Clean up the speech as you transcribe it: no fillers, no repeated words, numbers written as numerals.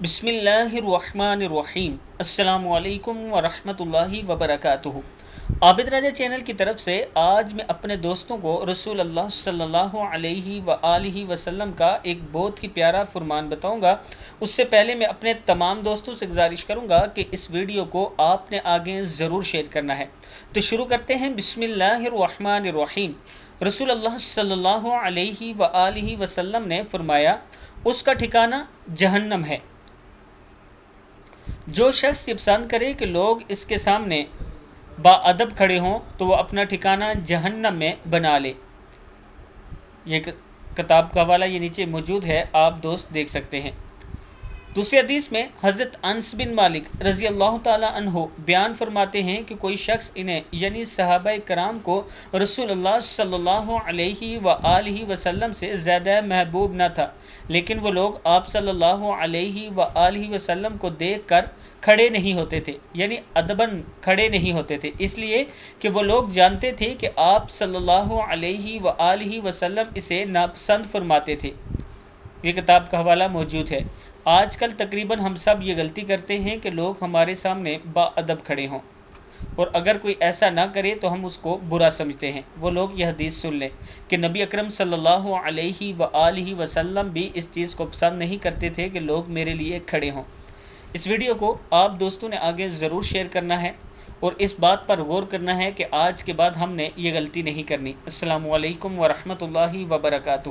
بسم اللہ الرحمن الرحیم۔ السلام علیکم ورحمۃ وبرکاتہ۔ عابد راجہ چینل کی طرف سے آج میں اپنے دوستوں کو رسول اللہ صلی اللہ علیہ وآلہ وسلم کا ایک بہت ہی پیارا فرمان بتاؤں گا۔ اس سے پہلے میں اپنے تمام دوستوں سے گزارش کروں گا کہ اس ویڈیو کو آپ نے آگے ضرور شیئر کرنا ہے۔ تو شروع کرتے ہیں۔ بسم اللہ الرحمن الرحیم۔ رسول اللہ صلی اللہ علیہ وآلہ وسلم نے فرمایا، اس کا ٹھکانہ جہنم ہے۔ جو شخص یہ پسند کرے کہ لوگ اس کے سامنے باادب کھڑے ہوں تو وہ اپنا ٹھکانہ جہنم میں بنا لے۔ یہ کتاب کا حوالہ یہ نیچے موجود ہے، آپ دوست دیکھ سکتے ہیں۔ دوسری حدیث میں حضرت انس بن مالک رضی اللہ تعالی عنہ بیان فرماتے ہیں کہ کوئی شخص انہیں یعنی صحابہ کرام کو رسول اللہ صلی اللہ علیہ وآلہ وسلم سے زیادہ محبوب نہ تھا، لیکن وہ لوگ آپ صلی اللہ علیہ وآلہ وسلم کو دیکھ کر کھڑے نہیں ہوتے تھے، یعنی ادباً کھڑے نہیں ہوتے تھے، اس لیے کہ وہ لوگ جانتے تھے کہ آپ صلی اللہ علیہ وآلہ وسلم اسے ناپسند فرماتے تھے۔ یہ کتاب کا حوالہ موجود ہے۔ آج کل تقریباً ہم سب یہ غلطی کرتے ہیں کہ لوگ ہمارے سامنے باادب کھڑے ہوں، اور اگر کوئی ایسا نہ کرے تو ہم اس کو برا سمجھتے ہیں۔ وہ لوگ یہ حدیث سن لیں کہ نبی اکرم صلی اللہ علیہ وآلہ وسلم بھی اس چیز کو پسند نہیں کرتے تھے کہ لوگ میرے لیے کھڑے ہوں۔ اس ویڈیو کو آپ دوستوں نے آگے ضرور شیئر کرنا ہے اور اس بات پر غور کرنا ہے کہ آج کے بعد ہم نے یہ غلطی نہیں کرنی۔ السلام علیکم ورحمۃ اللہ وبرکاتہ۔